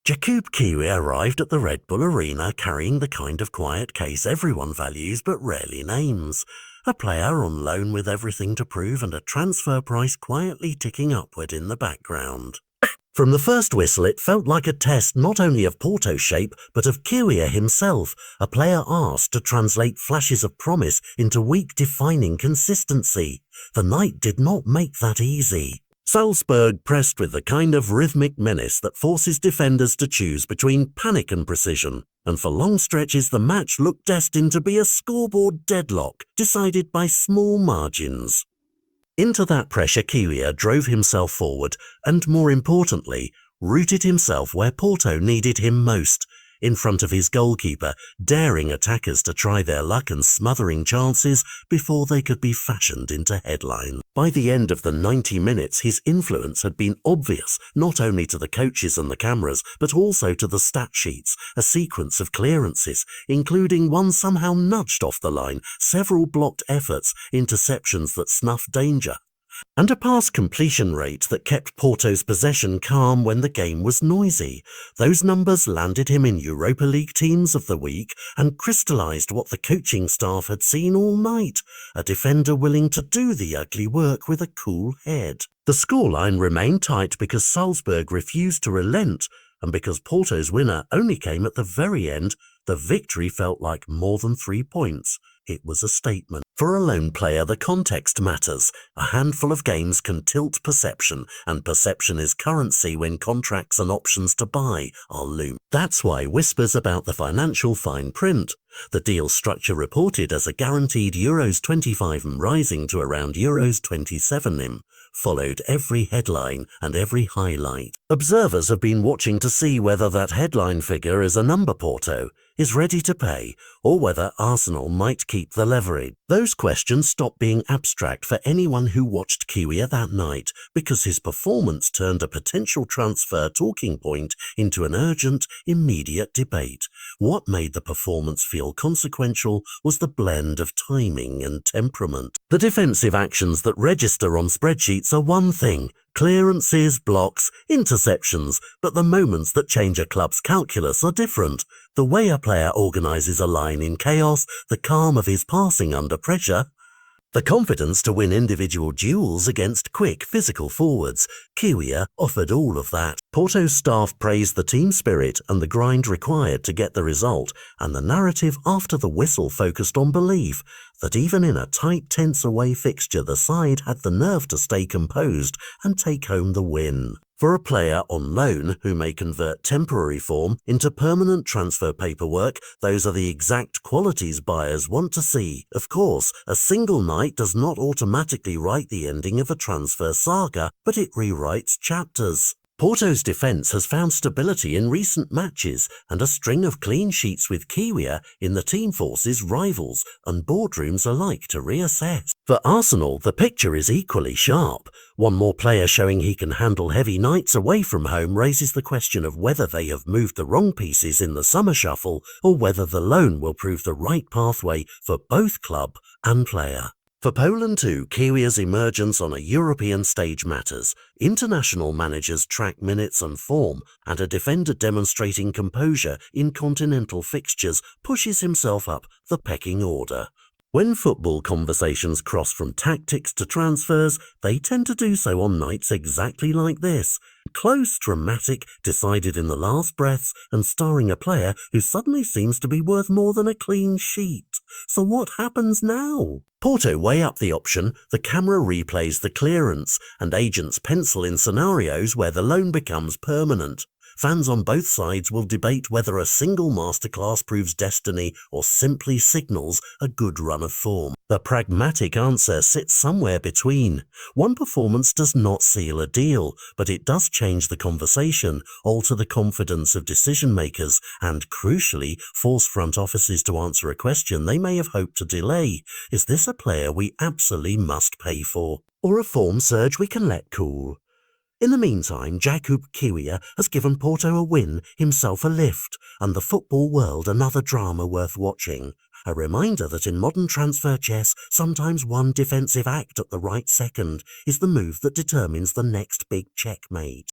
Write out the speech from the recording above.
Jakub Kiwior arrived at the Red Bull Arena carrying the kind of quiet case everyone values but rarely names. A player on loan with everything to prove and a transfer price quietly ticking upward in the background. From the first whistle, it felt like a test not only of Porto's shape but of Kiwior himself, a player asked to translate flashes of promise into week-defining consistency. The night did not make that easy. Salzburg pressed with the kind of rhythmic menace that forces defenders to choose between panic and precision, and for long stretches the match looked destined to be a scoreboard deadlock, decided by small margins. Into that pressure Kiwior drove himself forward and, more importantly, rooted himself where Porto needed him most, in front of his goalkeeper, daring attackers to try their luck and smothering chances before they could be fashioned into headlines. By the end of the 90 minutes, his influence had been obvious, not only to the coaches and the cameras, but also to the stat sheets, a sequence of clearances, including one somehow nudged off the line, several blocked efforts, interceptions that snuffed danger, and a pass completion rate that kept Porto's possession calm when the game was noisy. Those numbers landed him in Europa League Teams of the Week and crystallised what the coaching staff had seen all night, a defender willing to do the ugly work with a cool head. The scoreline remained tight because Salzburg refused to relent, and because Porto's winner only came at the very end, the victory felt like more than 3 points. It was a statement. For a lone player, the context matters. A handful of games can tilt perception, and perception is currency when contracts and options to buy are looming. That's why whispers about the financial fine print, the deal structure reported as a guaranteed Euros 25 and rising to around Euros 27 followed every headline and every highlight. Observers have been watching to see whether that headline figure is a number Porto is ready to pay, or whether Arsenal might keep the leverage. Those questions stopped being abstract for anyone who watched Kiwior that night, because his performance turned a potential transfer talking point into an urgent, immediate debate. What made the performance feel consequential was the blend of timing and temperament. The defensive actions that register on spreadsheets are one thing, clearances, blocks, interceptions, but the moments that change a club's calculus are different. The way a player organises a line in chaos, the calm of his passing under pressure, the confidence to win individual duels against quick physical forwards. Kiwior offered all of that. Porto's staff praised the team spirit and the grind required to get the result, and the narrative after the whistle focused on belief that even in a tight, tense away fixture the side had the nerve to stay composed and take home the win. For a player on loan who may convert temporary form into permanent transfer paperwork, those are the exact qualities buyers want to see. Of course, a single night does not automatically write the ending of a transfer saga, but it rewrites chapters. Porto's defence has found stability in recent matches, and a string of clean sheets with Kiwior in the team forces rivals and boardrooms alike to reassess. For Arsenal, the picture is equally sharp. One more player showing he can handle heavy nights away from home raises the question of whether they have moved the wrong pieces in the summer shuffle, or whether the loan will prove the right pathway for both club and player. For Poland too, Kiwior's emergence on a European stage matters. International managers track minutes and form, and a defender demonstrating composure in continental fixtures pushes himself up the pecking order. When football conversations cross from tactics to transfers, they tend to do so on nights exactly like this. Close, dramatic, decided in the last breaths, and starring a player who suddenly seems to be worth more than a clean sheet. So what happens now? Porto weigh up the option, the camera replays the clearance, and agents pencil in scenarios where the loan becomes permanent. Fans on both sides will debate whether a single masterclass proves destiny or simply signals a good run of form. The pragmatic answer sits somewhere between. One performance does not seal a deal, but it does change the conversation, alter the confidence of decision makers, and crucially force front offices to answer a question they may have hoped to delay. Is this a player we absolutely must pay for, or a form surge we can let cool? In the meantime, Jakub Kiwior has given Porto a win, himself a lift, and the football world another drama worth watching. A reminder that in modern transfer chess, sometimes one defensive act at the right second is the move that determines the next big checkmate.